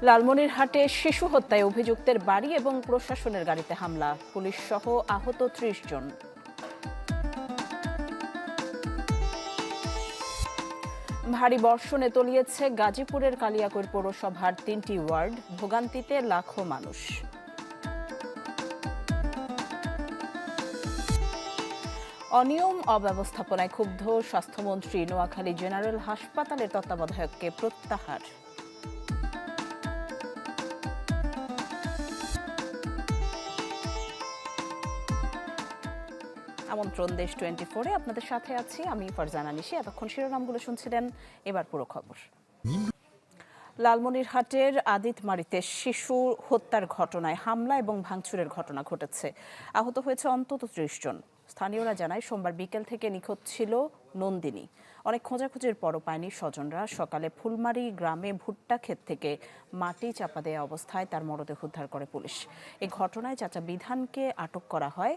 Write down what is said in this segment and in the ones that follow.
লালমনিরহাটে শিশু হত্যায় অভিযুক্তের বাড়ি এবং প্রশাসনের গাড়িতে হামলা, পুলিশ সহ আহত ৩০ জন। ভারী বর্ষণে তলিয়েছে গাজীপুরের কালিয়াকৈর পৌরসভার ৩টি ওয়ার্ড, ভোগান্তিতে লাখো মানুষ। অনিয়ম অব্যবস্থাপনায় ক্ষুব্ধ স্বাস্থ্যমন্ত্রী, নোয়াখালী জেনারেল হাসপাতালের তত্ত্বাবধায়ককে প্রত্যাহার। আমন্ত্রণ দেশ 24-এ আপনাদের সাথে আছি আমি ফারজানা নিশি। এতক্ষণ শিরোনামগুলো শুনছিলেন, এবার পুরো খবর। লালমনিরহাটের আদিতমারিতে শিশু হত্যার ঘটনায় হামলা এবং ভাঙচুরের ঘটনা ঘটেছে। আহত হয়েছে অন্তত ৩০ জন। স্থানীয়রা জানায় সোমবার বিকেল থেকে নিখোঁজ ছিল নন্দিনী। অনেক খোঁজাখুঁজির পরও পায়নি স্বজনরা। সকালে ফুলমারি গ্রামে ভুট্টা ক্ষেত থেকে মাটি চাপা দেওয়া অবস্থায় তার মরদেহ উদ্ধার করে পুলিশ। এই ঘটনায় চাচা বিধানকে আটক করা হয়।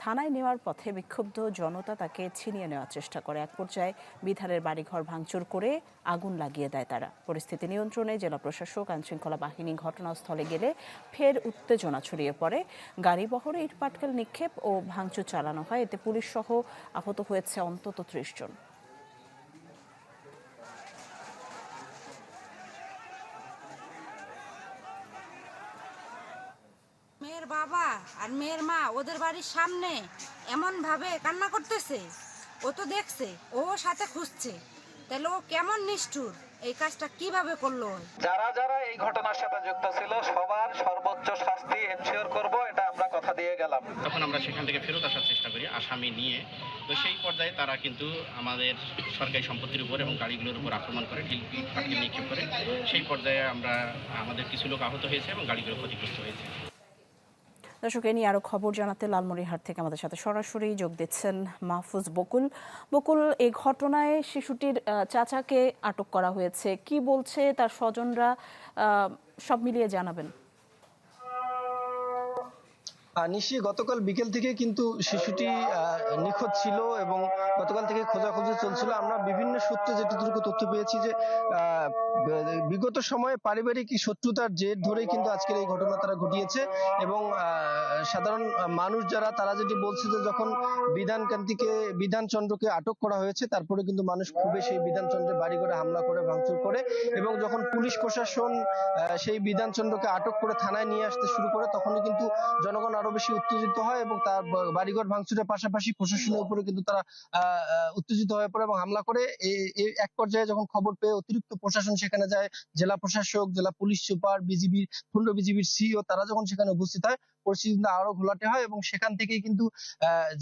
থানায় নেওয়ার পথে বিক্ষুব্ধ জনতা তাকে ছিনিয়ে নেওয়ার চেষ্টা করে। এক পর্যায়ে বিধানের বাড়িঘর ভাঙচুর করে আগুন লাগিয়ে দেয় তারা। পরিস্থিতি নিয়ন্ত্রণে জেলা প্রশাসক, আইনশৃঙ্খলা বাহিনী ঘটনাস্থলে গেলে ফের উত্তেজনা ছড়িয়ে পড়ে। গাড়িবহরে ইটপাটকেল নিক্ষেপ ও ভাঙচুর চালানো হয়। এতে পুলিশ সহ আহত হয়েছে অন্তত ৩০ জন। মেয়ের বাবা আর মেয়ের মা ওদের বাড়ির সামনে এমন ভাবে কান্না করতেছে, ও তো দেখছে, ও সাথে খুঁজছে, তাহলে ও কেমন নিষ্ঠুর, এই কাজটা কিভাবে করলো? যারা যারা এই ঘটনার সাথে যুক্ত ছিল সবার সর্বোচ্চ শাস্তি এনশিওর করব, এটা আমরা কথা দিয়ে গেলাম। তখন আমরা সেখান থেকে ফেরত আসার চেষ্টা করি আসামি নিয়ে। তো সেই পর্যায়ে তারা কিন্তু আমাদের সরকারি সম্পত্তির উপর এবং গাড়িগুলোর উপর আক্রমণ করে, ঢিল পাটকেল নিক্ষেপ করে। সেই পর্যায়ে আমাদের কিছু লোক আহত হয়েছে এবং গাড়িগুলো ক্ষতিগ্রস্ত হয়েছে। দর্শক, এ নিয়ে আরো খবর জানাতে লালমনিরহাট থেকে আমাদের সাথে সরাসরি যোগ দিচ্ছেন মাহফুজ বকুল। বকুল, এই ঘটনায় শিশুটির চাচাকে আটক করা হয়েছে, কি বলছে তার স্বজনরা, সব মিলিয়ে জানাবেন। নিশ্চয়ই গতকাল বিকেল থেকে কিন্তু শিশুটি নিখোঁজ ছিল এবং গতকাল থেকে খোঁজাখুঁজি চলছিল। আমরা বিভিন্ন সূত্রে যেটুকু তথ্য পেয়েছি যে বিগত সময়ে পারিবারিক শত্রুতার জের ধরেই কিন্তু আজকের এই ঘটনা তারা ঘটিয়েছে। এবং সাধারণ মানুষ যারা, তারা যেটি বলছে যে যখন বিধানচন্দ্রকে আটক করা হয়েছে, তারপরে কিন্তু মানুষ খুবই সেই বিধানচন্দ্রের বাড়ি করে হামলা করে ভাঙচুর করে। এবং যখন পুলিশ প্রশাসন সেই বিধানচন্দ্রকে আটক করে থানায় নিয়ে আসতে শুরু করে, তখনই কিন্তু জনগণ আরো বেশি উত্তেজিত হয় এবং তার বাড়িঘর ভাঙচুরের পাশাপাশি প্রশাসনের উপরে কিন্তু তারা উত্তেজিত হয়ে পড়ে এবং হামলা করে। এক পর্যায়ে যখন খবর পেয়ে অতিরিক্ত প্রশাসন সেখানে যায়, জেলা প্রশাসক, জেলা পুলিশ সুপার, বিজিবির পূর্ণ বিজিবির সিইও, তারা যখন সেখানে উপস্থিত হয়, পরিস্থিতি আরো ঘোলাটে হয় এবং সেখান থেকেই কিন্তু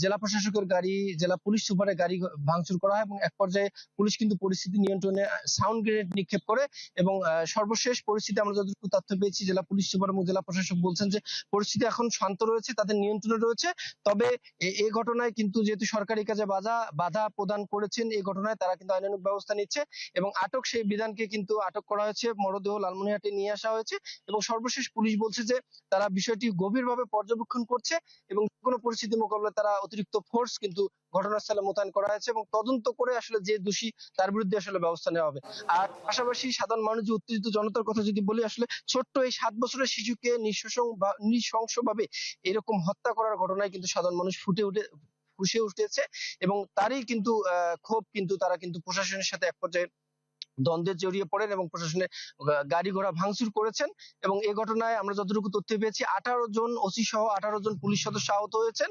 জেলা প্রশাসকের গাড়ি, জেলা পুলিশ সুপারের গাড়ি ভাঙচুর করা হয়। এবং এক পর্যায়ে পুলিশ কিন্তু পরিস্থিতি নিয়ন্ত্রণে সাউন্ড গ্রেনেড নিক্ষেপ করে। এবং সর্বশেষ পরিস্থিতি আমরা যতটুকু তথ্য পেয়েছি, জেলা পুলিশ সুপার এবং জেলা প্রশাসক বলছেন যে পরিস্থিতি এখন শান্ত রয়েছে, তাদের নিয়ন্ত্রণে রয়েছে। তবে এই ঘটনায় কিন্তু যেহেতু সরকারি কাজে বাধা প্রদান করেছেন, এই ঘটনায় তারা কিন্তু আইনানুগ ব্যবস্থা নিচ্ছে এবং সেই বিধানকে কিন্তু আটক করা হয়েছে, মরদেহ লালমনিরহাটে নিয়ে আসা হয়েছে। এবং সর্বশেষ পুলিশ বলছে যে তারা বিষয়টি গভীরভাবে পর্যবেক্ষণ করছে এবং কোনো পরিস্থিতি মোকাবিলায় তারা অতিরিক্ত ফোর্স কিন্তু ঘটনাস্থলে মোতায়েন করা হয়েছে এবং তদন্ত করে আসলে যে দোষী তার বিরুদ্ধে আসলে ব্যবস্থা নেওয়া হবে। আর পাশাপাশি সাধারণ মানুষ, যে উত্তেজিত জনতার কথা যদি বলি, আসলে ছোট্ট এই 7 বছরের শিশুকে নৃশংসভাবে এরকম হত্যা করার ঘটনায় কিন্তু সাধারণ মানুষ ফুঁসে উঠেছে এবং তারই কিন্তু ক্ষোভ কিন্তু তারা কিন্তু প্রশাসনের সাথে এক পর্যায়ে দ্বন্দ্বে জড়িয়ে পড়েন এবং প্রশাসনের গাড়ি ঘোড়া ভাঙচুর করেছেন। এবং এই ঘটনায় আমরা যতটুকু তথ্য পেয়েছি, 18 জন ওসি সহ 18 জন পুলিশ সদস্য আহত হয়েছেন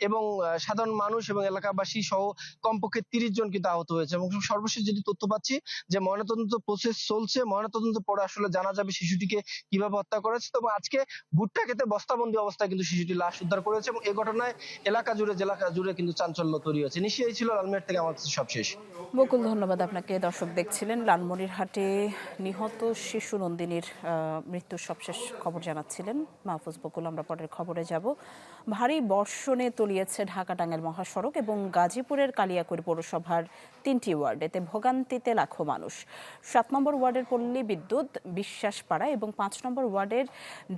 এবং সাধারণ মানুষ এবং এলাকাবাসী সহ কমপক্ষে 30 জন কিন্তু আহত হয়েছে। এবং সর্বশেষ যেটি তথ্য পাচ্ছি যে ময়নাতদন্ত প্রসেস চলছে, ময়নাতদন্ত পরে আসলে জানা যাবে শিশুটিকে কিভাবে হত্যা করেছে। তবে আজকে ভুট্টা খেতে বস্তাবন্দি অবস্থায় কিন্তু শিশুটির লাশ উদ্ধার করেছে এবং এই ঘটনায় এলাকা জুড়ে কিন্তু চাঞ্চল্য তৈরি হয়েছে। নিশ্চয়ই ছিল লালমনিরহাট থেকে আমার কাছে সবশেষ। বকুল, ধন্যবাদ আপনাকে। দর্শক, দেখছিলেন লালমনিরহাটে নিহত শিশু নন্দিনীর মৃত্যুর সবশেষ খবর জানাচ্ছিলেন মাহফুজ বকুল। আমরা পরের খবরে যাব। ভারী বর্ষণে তলিয়েছে ঢাকা-টাঙ্গাইল মহাসড়ক এবং গাজীপুরের কালিয়াকৈর পৌরসভার 3টি ওয়ার্ড। এতে ভোগান্তিতে লাখো মানুষ। 7 নম্বর ওয়ার্ডের পল্লী বিদ্যুৎ, বিশ্বাসপাড়া এবং 5 নম্বর ওয়ার্ডের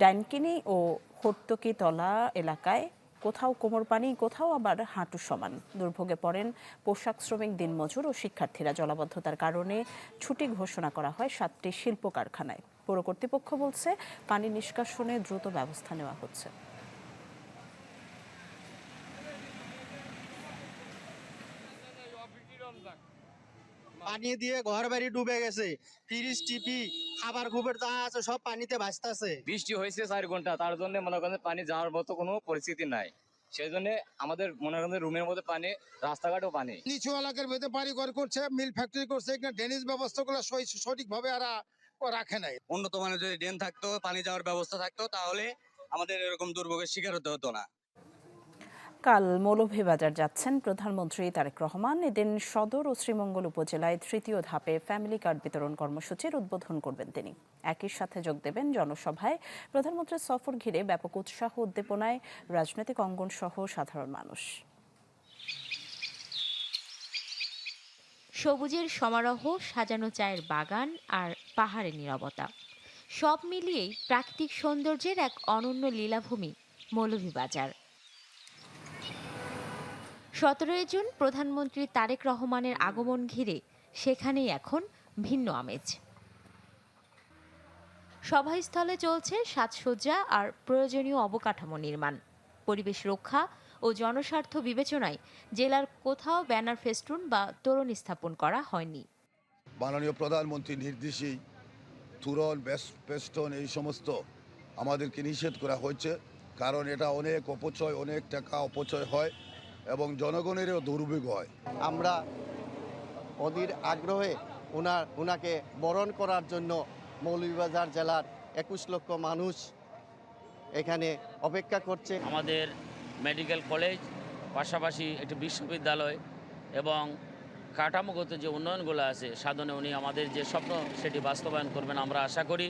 ডাইনকিনি ও হর্তকিতলা এলাকায় কোথাও কোমর পানি, কোথাও আবার হাঁটু সমান। দুর্ভোগে পড়েন পোশাক শ্রমিক, দিনমজুর ও শিক্ষার্থীরা। জলাবদ্ধতার কারণে ছুটি ঘোষণা করা হয় 7টি শিল্প কারখানায়। পৌর কর্তৃপক্ষ বলছে পানি নিষ্কাশনে দ্রুত ব্যবস্থা নেওয়া হচ্ছে। পানি দিয়ে ঘর বাড়ি ডুবে গেছে, ফ্রিজ টিভি খাবার খুবের যা আছে সব পানিতে ভাসতেছে। বৃষ্টি হয়েছে 4 ঘন্টা, তার জন্য মনে করেন পানি যাওয়ার মতো কোনো পরিস্থিতি নাই। সেই জন্য আমাদের মনে করেন রুমের মধ্যে পানি, রাস্তাঘাটও পানি। নিচু এলাকার ভেতরে বাড়ি ঘর করছে, মিল ফ্যাক্টরি করছে, এখানে ড্রেনেজ ব্যবস্থাগুলো সঠিকভাবে রাখে নাই। উন্নত মানের যদি ড্রেন থাকতো, পানি যাওয়ার ব্যবস্থা থাকতো, তাহলে আমাদের এরকম দুর্ভোগের শিকার হতে হতো না। কাল মৌলভীবাজার যাচ্ছেন প্রধানমন্ত্রী তারেক রহমান। এদিন সদর ও শ্রীমঙ্গল উপজেলায় ৩য় ধাপে ফ্যামিলি কার্ড বিতরণ কর্মসূচির উদ্বোধন করবেন তিনি। একই সাথে যোগ দেবেন জনসভায়। প্রধানমন্ত্রীর সফর ঘিরে ব্যাপক উৎসাহ উদ্দীপনায় রাজনৈতিক অঙ্গন সহ সাধারণ মানুষ। সবুজের সমারোহ, সাজানো চায়ের বাগান আর পাহাড়ের নীরবতা, সব মিলিয়েই প্রাকৃতিক সৌন্দর্যের এক অনন্য লীলাভূমি মৌলভীবাজার। 17 জুন প্রধানমন্ত্রী তারেক রহমানের আগমন ঘিরে সেখানেই এখন ভিন্ন আমেজ। সভাস্থলে চলছে সাজসজ্জা আর প্রয়োজনীয় অবকাঠামো নির্মাণ। পরিবেশ রক্ষা ও জনস্বার্থ বিবেচনায় জেলার কোথাও ব্যানার ফেস্টুন বা তোরণ স্থাপন করা হয়নি। মাননীয় প্রধানমন্ত্রীর নির্দেশেই তোরণ, ফেস্টুন এই সমস্ত আমাদেরকে নিষেধ করা হয়েছে, কারণ এটা অনেক অপচয়, অনেক টাকা অপচয় হয় এবং জনগণেরও দুর্ভোগ হয়। আমরা অধীর আগ্রহে ওনাকে বরণ করার জন্য মৌলভীবাজার জেলার 21 লক্ষ মানুষ এখানে অপেক্ষা করছে। আমাদের মেডিকেল কলেজ, পাশাপাশি একটি বিশ্ববিদ্যালয় এবং কাঠামোগত যে উন্নয়নগুলো আছে সাধনে উনি আমাদের যে স্বপ্ন সেটি বাস্তবায়ন করবেন আমরা আশা করি।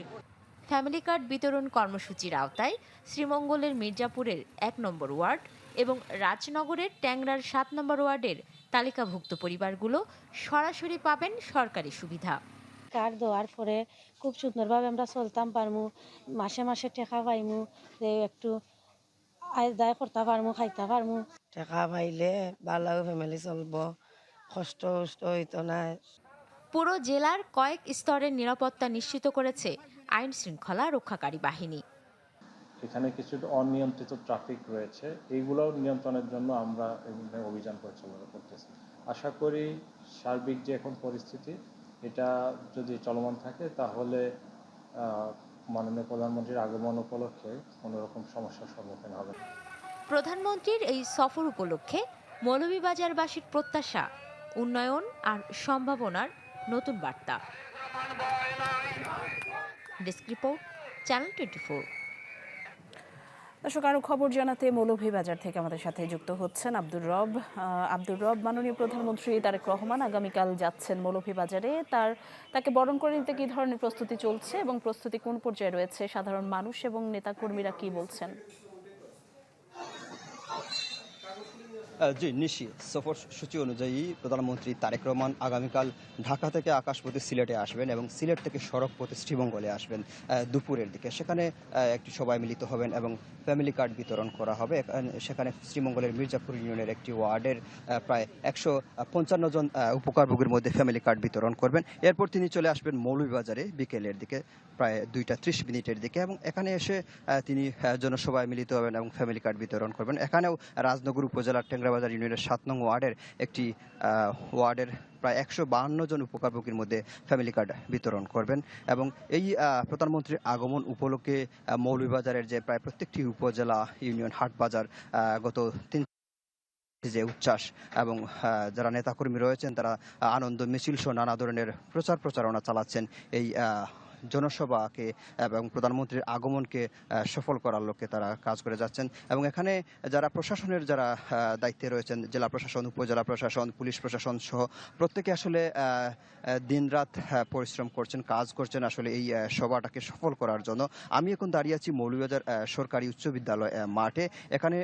ফ্যামিলি কার্ড বিতরণ কর্মসূচির আওতায় শ্রীমঙ্গলের মির্জাপুরের 1 নম্বর ওয়ার্ড এবং রাজনগরের ট্যাংরার 7 নম্বর ওয়ার্ডের তালিকাভুক্ত পরিবারগুলো সরাসরি পাবেন সরকারি সুবিধা। কার্ড দেওয়ার পরে খুব সুন্দরভাবে আমরা চলতাম পারমু, মাসে মাসে টাকা পাইমু, যে একটু আয় দায় করতে পারমু, খাইতে পারমু। টাকা পাইলে ভালো ফ্যামিলি চলবো, কষ্ট হইতো না। পুরো জেলার কয়েক স্তরের নিরাপত্তা নিশ্চিত করেছে আইন শৃঙ্খলা রক্ষাকারী বাহিনী। এখানে কিছু অনিয়ন্ত্রিত ট্রাফিক রয়েছে, এইগুলো নিয়ন্ত্রণের জন্য আমরা অভিযান পরিচালনা করতেছি। আশা করি সার্বিক যে এখন পরিস্থিতি এটা যদি চলমান থাকে তাহলে মাননীয় প্রধানমন্ত্রীর আগমন উপলক্ষে কোনোরকম সমস্যার সম্মুখীন হবে। প্রধানমন্ত্রীর এই সফর উপলক্ষে মৌলভীবাজারবাসীর প্রত্যাশা, উন্নয়ন আর সম্ভাবনার নতুন বার্তা। Desk report, channel 24। দর্শক, আরো খবর জানাতে মৌলভীবাজার থেকে আমাদের সাথে যুক্ত হচ্ছেন আব্দুর রব। মাননীয় প্রধানমন্ত্রী তারেক রহমান আগামীকাল যাচ্ছেন মৌলভীবাজারে। তাকে বরণ করে নিতে কি ধরনের প্রস্তুতি চলছে এবং প্রস্তুতি কোন পর্যায়ে রয়েছে? সাধারণ মানুষ এবং নেতাকর্মীরা কি বলছেন? জি নিশ্চিত, সফর সূচি অনুযায়ী প্রধানমন্ত্রী তারেক রহমান আগামীকাল ঢাকা থেকে আকাশপথে সিলেটে আসবেন এবং সিলেট থেকে সড়ক পথে শ্রীমঙ্গলে আসবেন দুপুরের দিকে। সেখানে একটি সভায় মিলিত হবেন এবং ফ্যামিলি কার্ড বিতরণ করা হবে। সেখানে শ্রীমঙ্গলের মির্জাপুর ইউনিয়নের একটি ওয়ার্ডের প্রায় 155 জন উপকারভোগীর মধ্যে ফ্যামিলি কার্ড বিতরণ করবেন। এরপর তিনি চলে আসবেন মৌলভীবাজারে বিকেলের দিকে প্রায় 2:30 দিকে এবং এখানে এসে তিনি জনসভায় মিলিত হবেন এবং ফ্যামিলি কার্ড বিতরণ করবেন। এখানেও রাজনগর উপজেলার ট্যাংরাবাজার ইউনিয়নের 7 নং ওয়ার্ডের একটি ওয়ার্ডের প্রায় 152 জন উপকারভোগীর মধ্যে ফ্যামিলি কার্ড বিতরণ করবেন এবং এই প্রধানমন্ত্রীর আগমন উপলক্ষে মৌলভীবাজারের যে প্রায় প্রত্যেকটি উপজেলা, ইউনিয়ন, হাট বাজার গত 3 যে উচ্ছ্বাস এবং যারা নেতাকর্মী রয়েছেন তারা আনন্দ মিছিল সহ নানা ধরনের প্রচারণা চালাচ্ছেন এই জনসভাকে এবং প্রধানমন্ত্রীর আগমনকে সফল করার লক্ষ্যে তারা কাজ করে যাচ্ছেন। এবং এখানে যারা প্রশাসনের যারা দায়িত্বে রয়েছেন, জেলা প্রশাসন, উপজেলা প্রশাসন, পুলিশ প্রশাসন সহ প্রত্যেকে আসলে দিনরাত পরিশ্রম করছেন, কাজ করছেন আসলে এই সভাটাকে সফল করার জন্য। আমি এখন দাঁড়িয়ে আছি মৌলভীবাজার সরকারি উচ্চ বিদ্যালয় মাঠে। এখানে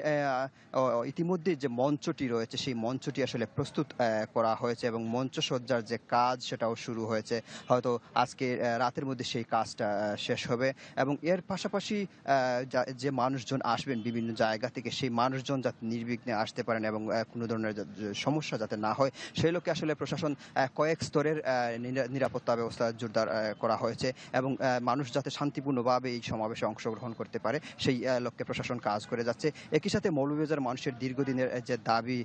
ইতিমধ্যে যে মঞ্চটি রয়েছে সেই মঞ্চটি আসলে প্রস্তুত করা হয়েছে এবং মঞ্চসজ্জার যে কাজ সেটাও শুরু হয়েছে। হয়তো আজকে রাতের মধ্যে সেই কাজটা শেষ হবে এবং এর পাশাপাশি যে মানুষজন আসবেন বিভিন্ন জায়গা থেকে সেই মানুষজন যাতে নির্বিঘ্নে আসতে পারেন এবং কোনো ধরনের সমস্যা যাতে না হয় সেই লক্ষ্যে আসলে প্রশাসন কয়েক স্তরের নিরাপত্তা ব্যবস্থা জোরদার করা হয়েছে এবং মানুষ যাতে শান্তিপূর্ণভাবে এই সমাবেশে অংশগ্রহণ করতে পারে সেই লক্ষ্যে প্রশাসন কাজ করে যাচ্ছে। একই সাথে মৌলভীবাজার মানুষের দীর্ঘদিনের যে দাবি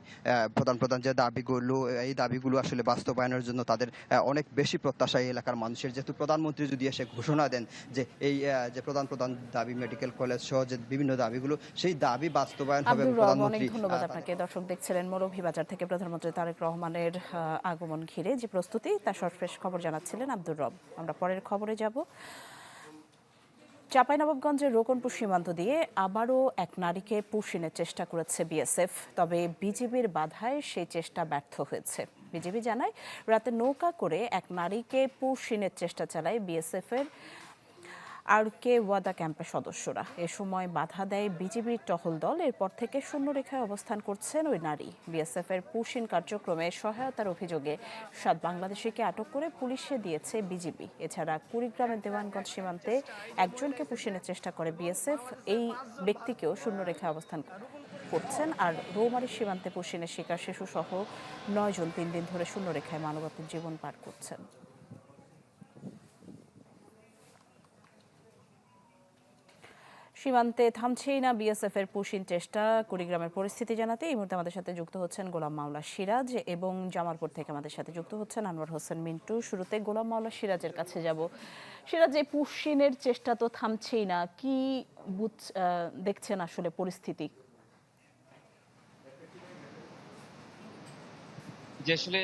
প্রধান যে দাবিগুলো এই দাবিগুলো আসলে বাস্তবায়নের জন্য তাদের অনেক বেশি প্রত্যাশা এই এলাকার মানুষের, যেহেতু প্রধানমন্ত্রী যদি এসে ঘোষণা দেন যে এই যে প্রধান দাবি মেডিকেল কলেজ সহ যে বিভিন্ন দাবিগুলো সেই দাবি বাস্তবায়ন হবে। অনেক ধন্যবাদ আপনাকে। দর্শক দেখছিলেন মৌলভীবাজার থেকে প্রধানমন্ত্রী তারেক রহমানের আগমন ঘিরে যে প্রস্তুতি তার সর্বশেষ খবর জানাচ্ছিলেন আব্দুর রব। আমরা পরের খবরে যাব। চাঁপাইনবাবগঞ্জের রোকনপুর সীমান্ত দিয়ে আবারও এক নারীকে পুশিনের চেষ্টা করেছে বিএসএফ, তবে বিজিবির বাধায় সেই চেষ্টা ব্যর্থ হয়েছে। বিজিবি জানায় রাতে নৌকা করে এক নারীকে পুশিনের চেষ্টা চালায় বিএসএফের আরকে ওয়াদা ক্যাম্পের সদস্যরা। এ সময় বাধা দেয় বিজিবির টহল দল। এরপর থেকে শূন্যরেখায় অবস্থান করছেন ওই নারী। বিএসএফের পুশিন কার্যক্রমে সহায়তার অভিযোগে 7 বাংলাদেশিকে আটক করে পুলিশে দিয়েছে বিজিবি। এছাড়া কুড়িগ্রামের দেওয়ানগঞ্জ সীমান্তে একজনকে পুশিনের চেষ্টা করে বিএসএফ। এই ব্যক্তিকেও শূন্যরেখায় অবস্থান করছেন। আর রৌমারী সীমান্তে পুশিনের শিকার শিশু সহ 9 জন 3 দিন ধরে শূন্যরেখায় মানবতার জীবন পার করছেন। সীমান্তে থামছেই না বিএসএফ এর পুশিন চেষ্টা। কুড়িগ্রামের পরিস্থিতি জানাতে এই মুহূর্তে আমাদের সাথে যুক্ত হচ্ছেন গোলাম মাওলা সিরাজ এবং জামালপুর থেকে আমাদের সাথে যুক্ত হচ্ছেন আনোয়ার হোসেন মিন্টু। শুরুতে গোলাম মাওলা সিরাজের কাছে যাব। সিরাজ, এই পুশিনের চেষ্টা তো থামছেই না, কি দেখছেন আসলে পরিস্থিতি? যে আসলে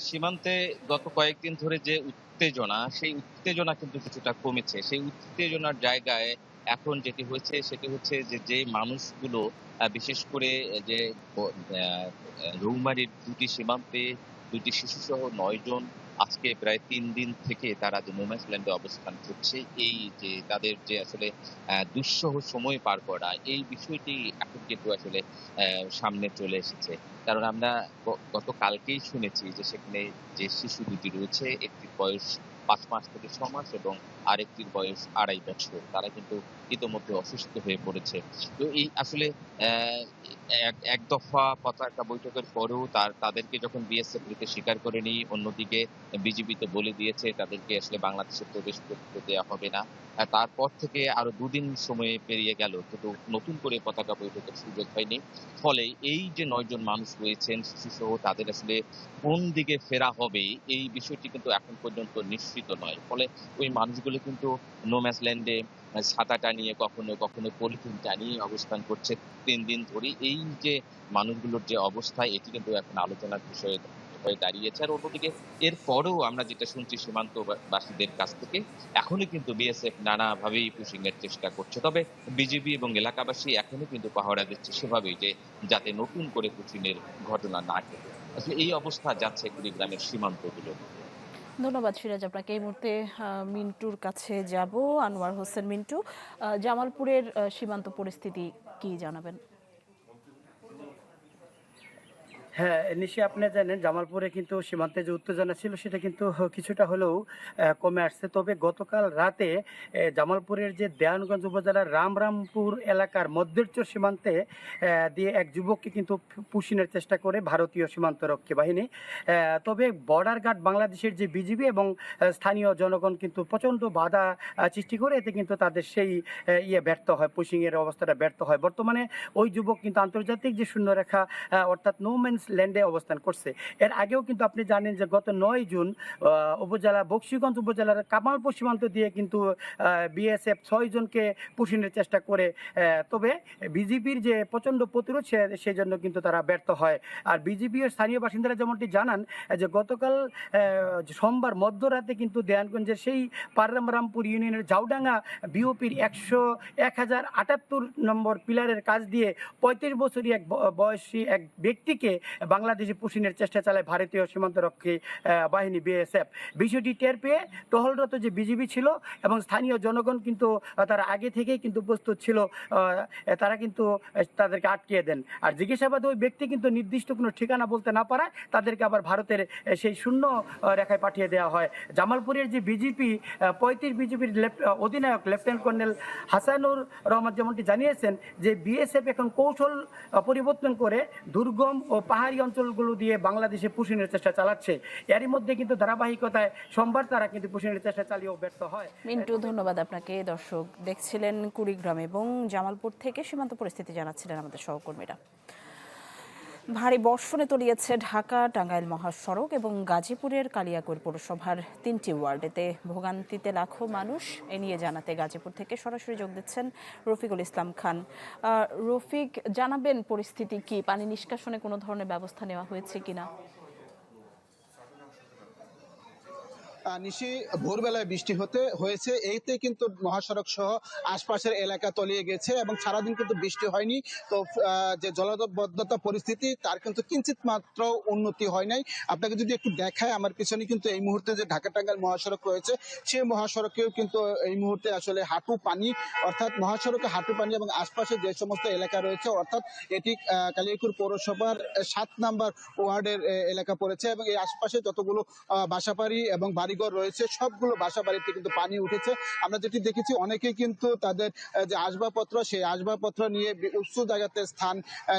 সীমান্তে গত কয়েকদিন ধরে যে উত্তেজনা, সেই উত্তেজনা কিন্তু কিছুটা কমেছে। সেই উত্তেজনার জায়গায় এখন যেটি হয়েছে সেটি হচ্ছে যে মানুষগুলো বিশেষ করে যে রৌমারীর 2টি সীমান্তে 2টি শিশুসহ 9 জন আজকে প্রায় 3 দিন থেকে তারা যে নোম্যান্সল্যান্ডে অবস্থান করছে, এই যে তাদের যে আসলে দুঃসহ সময় পার করা, এই বিষয়টি এখন কিন্তু আসলে সামনে চলে এসেছে। কারণ আমরা গতকালকেই শুনেছি যে সেখানে যে শিশু দুটি রয়েছে, একটির বয়স 5 মাস থেকে 6 মাস এবং আরেকটির বয়স 2.5 বছর, তারা কিন্তু ইতোমধ্যে অসুস্থ হয়ে পড়েছে। তো এই আসলে এক দফা পতাকা বৈঠকের পরেও তাদেরকে যখন বিএসএফ নিতে স্বীকার করেনি, অন্যদিকে বিজিবি তো বলে দিয়েছে তাদেরকে আসলে বাংলাদেশে প্রবেশ করতে দেওয়া হবে না। তারপর থেকে আরো 2 দিন সময় পেরিয়ে গেল, কিন্তু নতুন করে পতাকা বৈঠকের সুযোগ হয়নি। ফলে এই যে 9 জন মানুষ রয়েছেন শিশুসহ, তাদের আসলে কোন দিকে ফেরা হবে এই বিষয়টি কিন্তু এখন পর্যন্ত নিশ্চিত নয়। ফলে ওই মানুষগুলো কিন্তু নোম্যান্সল্যান্ডে ছাতা টানিয়ে কখনো কখনো পলিথিন টানিয়ে অবস্থান করছে 3 দিন ধরে। এই যে মানুষগুলোর যে অবস্থা, এটি কিন্তু এখন আলোচনার বিষয়ে হয়ে দাঁড়িয়েছে। আর অন্যদিকে এরপরেও আমরা যেটা শুনছি সীমান্তবাসীদের কাছ থেকে, এখনো কিন্তু বিএসএফ নানাভাবেই পুশিং এর চেষ্টা করছে। তবে বিজিবি এবং এলাকাবাসী এখনো কিন্তু পাহারা দিচ্ছে সেভাবেই, যে যাতে নতুন করে পুশিং এর ঘটনা না ঘটে। আসলে এই অবস্থা যাচ্ছে কুড়িগ্রামের সীমান্তগুলো। ধন্যবাদ সিরাজ আপনাকে। এই মুহূর্তে মিন্টুর কাছে যাব। আনোয়ার হোসেন মিন্টু, জামালপুরের সীমান্ত পরিস্থিতি কি জানাবেন? হ্যাঁ, নিশ্চয়ই আপনি জানেন জামালপুরে কিন্তু সীমান্তে যে উত্তেজনা ছিল সেটা কিন্তু কিছুটা হলেও কমে আসছে। তবে গতকাল রাতে জামালপুরের যে দেওয়ানগঞ্জ উপজেলার রামরামপুর এলাকার মধ্যেরচর সীমান্তে দিয়ে এক যুবককে কিন্তু পুশিনের চেষ্টা করে ভারতীয় সীমান্তরক্ষী বাহিনী। তবে বর্ডার গার্ড বাংলাদেশের যে বিজিবি এবং স্থানীয় জনগণ কিন্তু প্রচণ্ড বাধা সৃষ্টি করে, এতে কিন্তু তাদের সেই ব্যর্থ হয়, পুশিংয়ের অবস্থাটা ব্যর্থ হয়। বর্তমানে ওই যুবক কিন্তু আন্তর্জাতিক যে শূন্যরেখা অর্থাৎ নো ম্যানস ল্যান্ডে অবস্থান করছে। এর আগেও কিন্তু আপনি জানেন যে গত 9 জুন উপজেলা বকশীগঞ্জ উপজেলার কামালপুর সীমান্ত দিয়ে কিন্তু বিএসএফ 6 জনকে পুশিনের চেষ্টা করে। তবে বিজিবির যে প্রচণ্ড প্রতিরোধ, সেই জন্য কিন্তু তারা ব্যর্থ হয়। আর বিজিবি এর স্থানীয় বাসিন্দারা যেমনটি জানান যে গতকাল সোমবার মধ্যরাতে কিন্তু দেওয়ানগঞ্জের সেই পাররামরামপুর ইউনিয়নের জাউডাঙ্গা বিওপির 1078 নম্বর পিলারের কাজ দিয়ে 35 বছরই এক বয়সী এক ব্যক্তিকে বাংলাদেশে পুশিনের চেষ্টা চালায় ভারতীয় সীমান্তরক্ষী বাহিনী বিএসএফ। বিষয়টি টের পেয়ে টহলরত যে বিজিবি ছিল এবং স্থানীয় জনগণ কিন্তু তারা আগে থেকেই কিন্তু প্রস্তুত ছিল, তারা কিন্তু তাদেরকে আটকিয়ে দেন। আর জিজ্ঞাসাবাদে ওই ব্যক্তি কিন্তু নির্দিষ্ট কোনো ঠিকানা বলতে না পারায় তাদেরকে আবার ভারতের সেই শূন্য রেখায় পাঠিয়ে দেওয়া হয়। জামালপুরের যে বিজেপি 35 বিজেপির অধিনায়ক লেফটেন্যান্ট কর্নেল হাসানুর রহমান যেমনটি জানিয়েছেন যে বিএসএফ এখন কৌশল পরিবর্তন করে দুর্গম ও পাহাড়ি অঞ্চলগুলো দিয়ে বাংলাদেশে পুশিনের চেষ্টা চালাচ্ছে। এরই মধ্যে কিন্তু ধারাবাহিকতায় সোমবার তারা কিন্তু পুশিনের চেষ্টা চালিয়েও ব্যর্থ হয়। মিন্টু, ধন্যবাদ আপনাকে। দর্শক দেখছিলেন কুড়িগ্রাম এবং জামালপুর থেকে সীমান্ত পরিস্থিতি জানাচ্ছিলেন আমাদের সহকর্মীরা। ভারী বর্ষণে তলিয়েছে ঢাকা টাঙ্গাইল মহাসড়ক এবং গাজীপুরের কালিয়াকৈর পৌরসভার 3টি ওয়ার্ড। এতে ভোগান্তিতে লাখো মানুষ। এ নিয়ে জানাতে গাজীপুর থেকে সরাসরি যোগ দিচ্ছেন রফিকুল ইসলাম খান। রফিক, জানাবেন পরিস্থিতি কি? পানি নিষ্কাশনে কোনো ধরনের ব্যবস্থা নেওয়া হয়েছে কিনা? নিশি ভোরবেলায় বৃষ্টি হয়েছে, এইতে কিন্তু মহাসড়ক সহ আশপাশের এলাকা তলিয়ে গেছে এবং সারাদিন কিন্তু বৃষ্টি হয়নি। তো যে জলাবদ্ধতা পরিস্থিতি তার কিন্তু কিঞ্চিত মাত্র উন্নতি হয় নাই। আপনাকে যদি একটু দেখায়, আমার পিছনে কিন্তু এই মুহূর্তে যে ঢাকা টাঙ্গাইল মহাসড়ক রয়েছে সেই মহাসড়কেও কিন্তু এই মুহূর্তে আসলে হাঁটু পানি, অর্থাৎ মহাসড়কে হাঁটু পানি এবং আশপাশে যে সমস্ত এলাকা রয়েছে, অর্থাৎ এটি কালিয়াকৈর পৌরসভার 7 নম্বর ওয়ার্ডের এলাকা পড়েছে এবং এই আশপাশে যতগুলো বাসাবাড়ি এবং বাড়িঘর রয়েছে সবগুলো বাসাবাড়িতে কিন্তু পানি উঠেছে। আমরা যেটি দেখেছি, অনেকেই কিন্তু তাদের যে আসবাবপত্র সেই আসবাবপত্র নিয়ে উঁচু জায়গাতে স্থান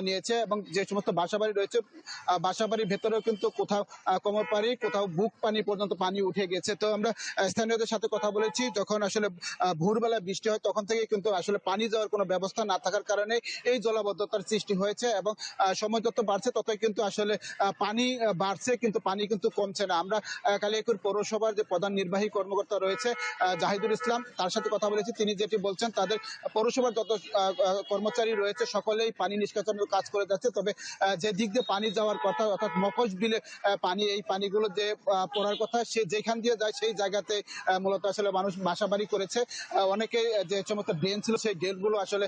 নিয়েছে এবং যে সমস্ত বাসাবাড়ি রয়েছে বাসাবাড়ির ভেতরেও কিন্তু কোথাও কোমর পানি, কোথাও বুক পানি পর্যন্ত পানি উঠে গেছে। তো আমরা স্থানীয়দের সাথে কথা বলেছি, যখন আসলে ভোরবেলা বৃষ্টি হয় তখন থেকে কিন্তু আসলে পানি যাওয়ার কোনো ব্যবস্থা না থাকার কারণে এই জলাবদ্ধতার সৃষ্টি হয়েছে এবং সময় যত বাড়ছে ততই কিন্তু আসলে পানি বাড়ছে, কিন্তু পানি কিন্তু কমছে না। আমরা কালিয়াকৈর পৌরসভার যে প্রধান নির্বাহী কর্মকর্তা রয়েছে জাহিদুল ইসলাম, তার সাথে কথা বলেছি। তিনি যেটি বলছেন, তাদের পৌরসভার যত কর্মচারী রয়েছে সকলেই পানি নিষ্কাশনের কাজ করে যাচ্ছে। তবে যে দিক দিয়ে পানি যাওয়ার কথা, অর্থাৎ মকশ বিলে পানি, এই পানিগুলো যে পড়ার কথা, সে যেখান দিয়ে যায় সেই জায়গাতে মূলত আসলে মানুষ বাসাবাড়ি করেছে। অনেকে যে সমস্ত ড্রেন ছিল সেই ড্রেনগুলো আসলে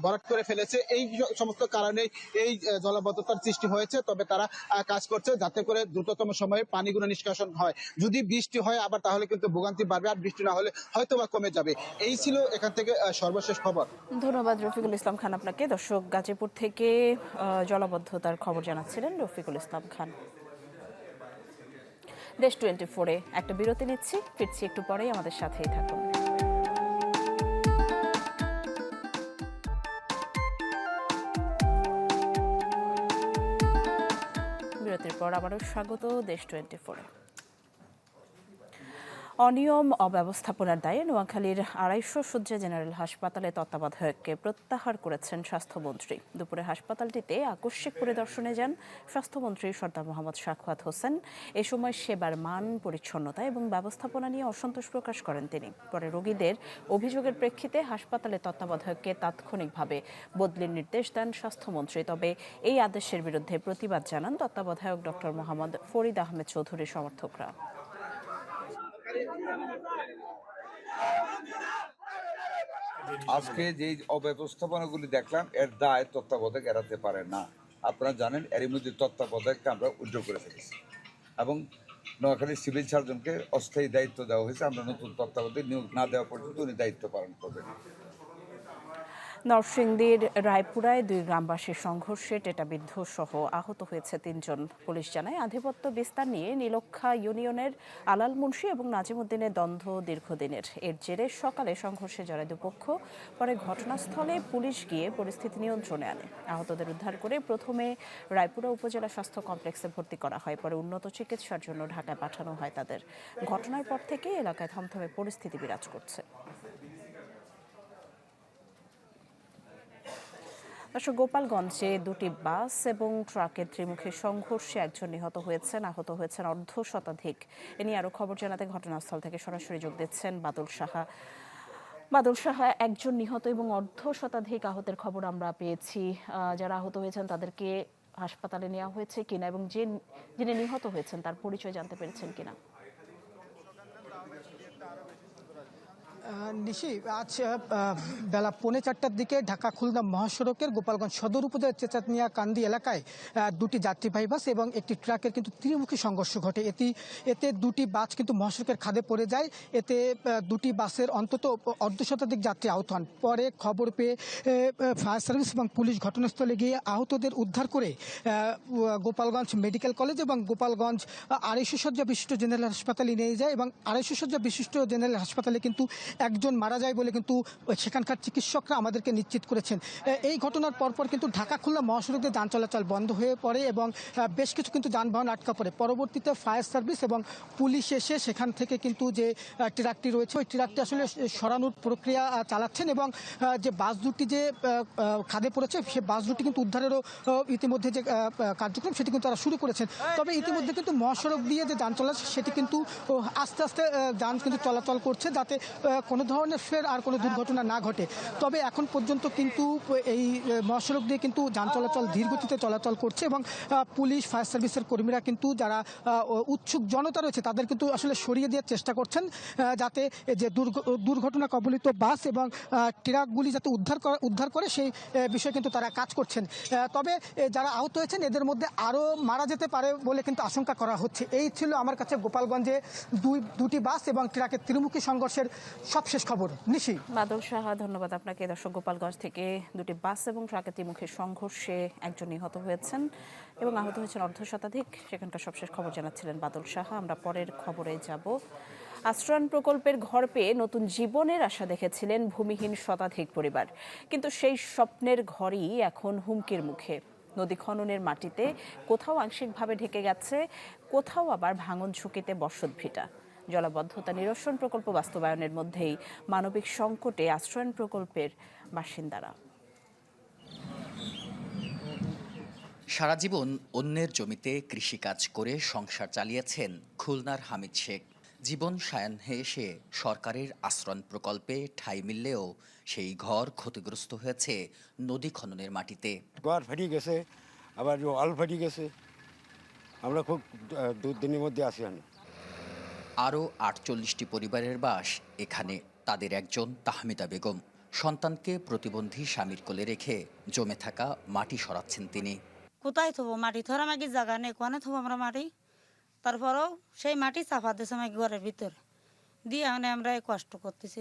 ভরাট করে ফেলেছে। এই সমস্ত কারণে এই জলাবদ্ধতার সৃষ্টি হয়েছে। তবে তারা কাজ করছে যাতে করে দ্রুততম সময়ে পানিগুলো নিষ্কাশন হয়। যদি বৃষ্টি হয় আবার তাহলে কিন্তু ভোগান্তি বাড়বে, আর বৃষ্টি না হলে হয়তো বা কমে যাবে। এই ছিল এখান থেকে সর্বশেষ খবর। ধন্যবাদ রফিকুল ইসলাম খান আপনাকে। দর্শক, গাজীপুর থেকে জলাবদ্ধতার খবর জানাচ্ছিলেন রফিকুল ইসলাম খান। দেশ 24-এ একটা বিরতি নিচ্ছি, ফিরছি একটু পরেই, আমাদের সাথেই থাকুন। বিরতির পর আবারও স্বাগত দেশ 24-এ। অনিয়ম অব্যবস্থাপনার দায়ে নোয়াখালীর 250 শয্যা জেনারেল হাসপাতালে তত্ত্বাবধায়ককে প্রত্যাহার করেছেন স্বাস্থ্যমন্ত্রী। দুপুরে হাসপাতালটিতে আকস্মিক পরিদর্শনে যান স্বাস্থ্যমন্ত্রী সর্দার মোহাম্মদ সাখাওয়াত হোসেন। এ সময় সেবার মান, পরিচ্ছন্নতা এবং ব্যবস্থাপনা নিয়ে অসন্তোষ প্রকাশ করেন তিনি। পরে রোগীদের অভিযোগের প্রেক্ষিতে হাসপাতালে তত্ত্বাবধায়ককে তাৎক্ষণিকভাবে বদলির নির্দেশ দেন স্বাস্থ্যমন্ত্রী। তবে এই আদেশের বিরুদ্ধে প্রতিবাদ জানান তত্ত্বাবধায়ক ডক্টর মোহাম্মদ ফরিদ আহমেদ চৌধুরীর সমর্থকরা। আজকে যে অব্যবস্থাপনাগুলি দেখলাম, এর দায় তত্ত্বাবধায়ক এড়াতে পারে না। আপনারা জানেন, এরই মধ্যে তত্ত্বাবধায়ককে আমরা উদ্যোগ করে ফেলেছি এবং নোয়াখালী সিভিল সার্জনকে অস্থায়ী দায়িত্ব দেওয়া হয়েছে। আমরা নতুন তত্ত্বাবধায়ক নিয়োগ না দেওয়া পর্যন্ত উনি দায়িত্ব পালন করবেন। নরসিংদীর রায়পুরায় 2 গ্রামবাসীর সংঘর্ষে টেটাবিদ্ধ সহ আহত হয়েছে 3 জন। পুলিশ জানায়, আধিপত্য বিস্তার নিয়ে নীলক্ষা ইউনিয়নের আলাল মুন্সি এবং নাজিমুদ্দিনের দ্বন্দ্ব দীর্ঘদিনের। এর জেরে সকালে সংঘর্ষে জড়ায় দুপক্ষ। পরে ঘটনাস্থলে পুলিশ গিয়ে পরিস্থিতি নিয়ন্ত্রণে আনে। আহতদের উদ্ধার করে প্রথমে রায়পুরা উপজেলা স্বাস্থ্য কমপ্লেক্সে ভর্তি করা হয়, পরে উন্নত চিকিৎসার জন্য ঢাকায় পাঠানো হয় তাদের। ঘটনার পর থেকে এলাকায় থমথমে পরিস্থিতি বিরাজ করছে। গোপালগঞ্জে 2টি বাস এবং ট্রাকের ত্রিমুখী সংঘর্ষে 1 জন নিহত হয়েছেন, আহত হয়েছেন অর্ধশতাধিক। এ নিয়ে আরো খবর জানাতে ঘটনাস্থল থেকে সরাসরি যোগ দিচ্ছেন বাদল সাহা। বাদল সাহা, 1 জন নিহত এবং অর্ধশতাধিক আহতের খবর আমরা পেয়েছি। যারা আহত হয়েছেন তাদেরকে হাসপাতালে নেওয়া হয়েছে কিনা এবং যিনি নিহত হয়েছেন তার পরিচয় জানতে পেরেছেন কিনা? নিশি আজ বেলা 4:45টার দিকে ঢাকা খুলনা মহাসড়কের গোপালগঞ্জ সদর উপজেলার চেচাতনিয়া কান্দি এলাকায় দুটি যাত্রীবাহী বাস এবং একটি ট্রাকের কিন্তু ত্রিমুখী সংঘর্ষ ঘটে। এতে দুটি বাস কিন্তু মহাসড়কের খাদে পড়ে যায়। এতে দুটি বাসের অন্তত অর্ধশতাধিক যাত্রী আহত হন। পরে খবর পেয়ে ফায়ার সার্ভিস এবং পুলিশ ঘটনাস্থলে গিয়ে আহতদের উদ্ধার করে গোপালগঞ্জ মেডিকেল কলেজ এবং গোপালগঞ্জ 250 শয্যা বিশিষ্ট জেনারেল হাসপাতালে নিয়ে যায় এবং 250 শয্যা বিশিষ্ট জেনারেল হাসপাতালে কিন্তু একজন মারা যায় বলে কিন্তু সেখানকার চিকিৎসকরা আমাদেরকে নিশ্চিত করেছেন। এই ঘটনার পরপর কিন্তু ঢাকা খুলনা মহাসড়কে যান চলাচল বন্ধ হয়ে পড়ে এবং বেশ কিছু কিন্তু যানবাহন আটকা পড়ে। পরবর্তীতে ফায়ার সার্ভিস এবং পুলিশ এসে সেখান থেকে কিন্তু যে ট্রাকটি রয়েছে ওই ট্রাকটি আসলে সরানোর প্রক্রিয়া চালাচ্ছেন এবং যে বাস দুটি যে খাদে পড়েছে সে বাস দুটি কিন্তু উদ্ধারেরও ইতিমধ্যে যে কার্যক্রম সেটি কিন্তু তারা শুরু করেছেন। তবে ইতিমধ্যে কিন্তু মহাসড়ক দিয়ে যে যান চলাচল সেটি কিন্তু আস্তে আস্তে যান কিন্তু চলাচল করছে যাতে কোনো ধরনের ফের আর কোনো দুর্ঘটনা না ঘটে। তবে এখন পর্যন্ত কিন্তু এই মহাসড়ক দিয়ে কিন্তু যান চলাচল ধীর গতিতে চলাচল করছে এবং পুলিশ ফায়ার সার্ভিসের কর্মীরা কিন্তু যারা উৎসুক জনতা রয়েছে তাদের কিন্তু আসলে সরিয়ে দেওয়ার চেষ্টা করছেন যাতে যে দুর্ঘটনা কবলিত বাস এবং ট্রাকগুলি যাতে উদ্ধার করে সেই বিষয়ে কিন্তু তারা কাজ করছেন। তবে যারা আহত হয়েছেন এদের মধ্যে আরও মারা যেতে পারে বলে কিন্তু আশঙ্কা করা হচ্ছে। এই ছিল আমার কাছে গোপালগঞ্জে দুটি বাস এবং ট্রাকের ত্রিমুখী সংঘর্ষের সবশেষ খবর। নিশি। বাদল সাহা, ধন্যবাদ আপনাকে। দর্শক, গোপালগঞ্জ থেকে দুটি বাস এবং ট্রাকের ত্রিমুখী সংঘর্ষে একজন নিহত হয়েছেন এবং আহত হয়েছেন অর্ধশতাধিক। সেখানকার সবশেষ খবর জানাচ্ছিলেন বাদল সাহা। আমরা পরের খবরে যাব। আশ্রয়ণ প্রকল্পের ঘর পেয়ে নতুন জীবনের আশা দেখেছিলেন ভূমিহীন শতাধিক পরিবার, কিন্তু সেই স্বপ্নের ঘরই এখন হুমকির মুখে। নদী খননের মাটিতে কোথাও আংশিকভাবে ঢেকে গেছে, কোথাও আবার ভাঙন ঝুঁকিতে বসতভিটা। জলাবদ্ধতা নিরসন প্রকল্প বাস্তবায়নের মধ্যেই মানবিক সংকটে আশ্রয়ণ প্রকল্পের বাসিন্দারা। সারা জীবন অন্যের জমিতে কৃষিকাজ করে সংসার চালিয়েছেন খুলনার হামিদ শেখ। জীবন সায়াহ্নে এসে সরকারের আশ্রয়ণ প্রকল্পে ঠাঁই মিললেও সেই ঘর ক্ষতিগ্রস্ত হয়েছে নদী খননের মাটিতে। ঘর ফাটিয়ে গেছে, আবার আল ফাটিয়ে গেছে। আমরা খুব দুদিনের মধ্যে আসি। আরও 48টি পরিবারের বাস এখানে। তাদের একজন তাহমিদা বেগম। সন্তানকে প্রতিবন্ধী স্বামীর কোলে রেখে জমে থাকা মাটি সরাচ্ছেন তিনি। কোথায় থবো মাটি? থরা মাগি জায়গা নেই, কোনে থবো আমরা মাটি? তারপরেও সেই মাটি চাপা দিয়েছে আমাকে ঘরের ভিতরে দিয়ে আমরা কষ্ট করতেছি।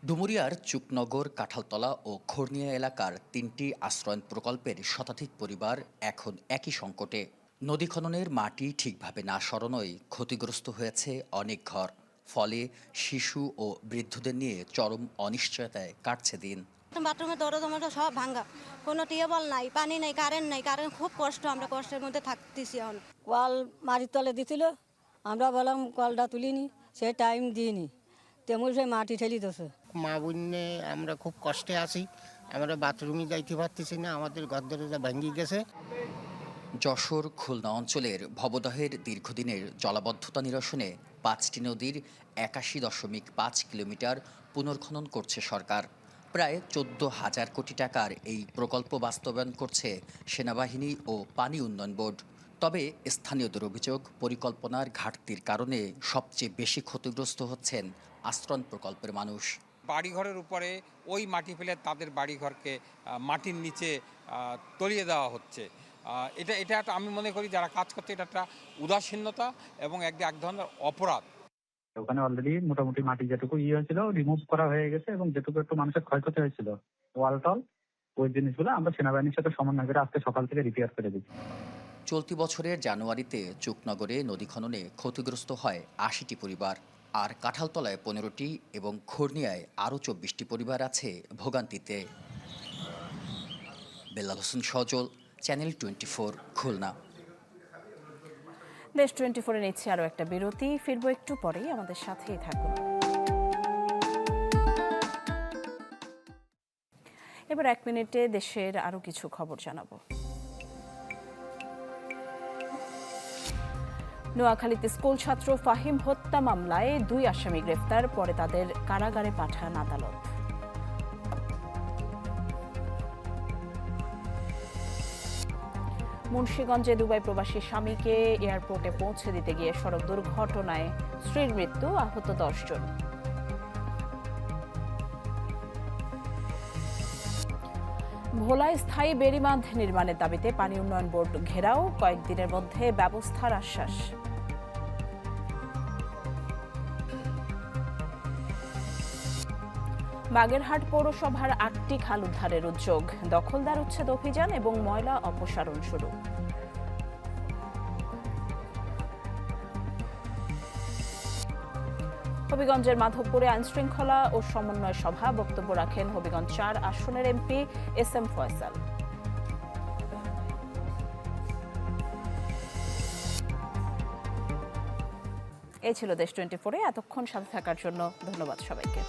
ডুমুরিয়ার চুকনগর, কাঁঠালতলা ও খর্নিয়া এলাকার 3টি আশ্রয়ণ প্রকল্পের শতাধিক পরিবার এখন একই সংকটে। নদী খননের মাটি ঠিকভাবে না সরানোয় ক্ষতিগ্রস্ত হয়েছে অনেক ঘর। ফলে শিশু ও বৃদ্ধদের নিয়ে চরম অনিশ্চয়তায় কাটছে দিন। বাথরুমে দরজা সব ভাঙ্গা, কোনো টিউবওয়েল নাই, পানি নাই, কারেন্ট নাই। কারেন্ট খুব কষ্ট, আমরা কষ্টের মধ্যে থাকতেছি। এখন কল মাটির তলে দিছিল, আমরা বললাম কলটা তুলিনি, সে টাইম দিইনি, তেমন সে মাটি ঠেলি দিয়েছে। মা বোনে আমরা খুব কষ্টে আছি, আমরা বাথরুমে যাইতে পারতেছি না, আমাদের ঘর দরজা ভেঙে গেছে। যশোর, খুলনা অঞ্চলের ভবদহের দীর্ঘদিনের জলাবদ্ধতা নিরসনে 5টি নদীর 81.5 কিলোমিটার পুনর্খনন করছে সরকার। প্রায় 14,000 কোটি টাকার এই প্রকল্প বাস্তবায়ন করছে সেনাবাহিনী ও পানি উন্নয়ন বোর্ড। তবে স্থানীয়দের অভিযোগ, পরিকল্পনার ঘাটতির কারণে সবচেয়ে বেশি ক্ষতিগ্রস্ত হচ্ছেন আশ্রয়ণ প্রকল্পের মানুষ। বাড়িঘরের উপরে ওই মাটি ফেলে তাদের বাড়িঘরকে মাটির নিচে তলিয়ে দেওয়া হচ্ছে। এটা একটা, আমি মনে করি যারা কাজ করছে এটা একটা উদাসীনতা এবং এক ধরনের অপরাধ। ওখানে অলরেডি মোটামুটি মাটি যেটুকু হয়েছিল রিমুভ করা হয়ে গেছে এবং যেটুকু একটু মানুষের ক্ষয়ক্ষতি হয়েছিল ওয়াল টল, ওই জিনিসগুলো আমরা সেনাবাহিনীর সাথে সমন্বয় করে আজকে সকাল থেকে রিপেয়ার করে দিচ্ছি। চলতি বছরের জানুয়ারিতে চুকনগরে নদী খননে ক্ষতিগ্রস্ত হয় 80টি পরিবার, আর কাঁঠালতলায় 15টি এবং খর্নিয়ায় আরও 24টি পরিবার আছে ভোগান্তিতে। বেলাল হোসেন সজল, চ্যানেল 24, খুলনা। দেশ 24-এ নিচ্ছে আরও একটা বিরতি। ফিরবো একটু পরেই, আমাদের সাথেই থাকুন। এবার 1 মিনিটে দেশের আরও কিছু খবর জানাবো। নোয়াখালীতে স্কুল ছাত্র ফাহিম হত্যা মামলায় 2 আসামি গ্রেফতার, পরে তাদের কারাগারে পাঠান আদালত। মুন্সিগঞ্জে দুবাই প্রবাসী স্বামীকে এয়ারপোর্টে পৌঁছে দিতে গিয়ে সড়ক দুর্ঘটনায় স্ত্রীর মৃত্যু, আহত 10 জন। ভোলায় স্থায়ী বেড়িবাঁধ নির্মাণের দাবিতে পানি উন্নয়ন বোর্ড ঘেরাও, কয়েকদিনের মধ্যে ব্যবস্থার আশ্বাস। বাগেরহাট পৌরসভার 8টি খাল উদ্ধারের উদ্যোগ, দখলদার উচ্ছেদ অভিযান এবং ময়লা অপসারণ শুরু। হবিগঞ্জের মাধবপুরে আইনশৃঙ্খলা ও সমন্বয় সভা, বক্তব্য রাখেন হবিগঞ্জ 4 আসনের এমপি SM ফয়সাল। এই ছিল দেশ 24-এ। এতক্ষণ সাথে থাকার জন্য ধন্যবাদ সবাইকে।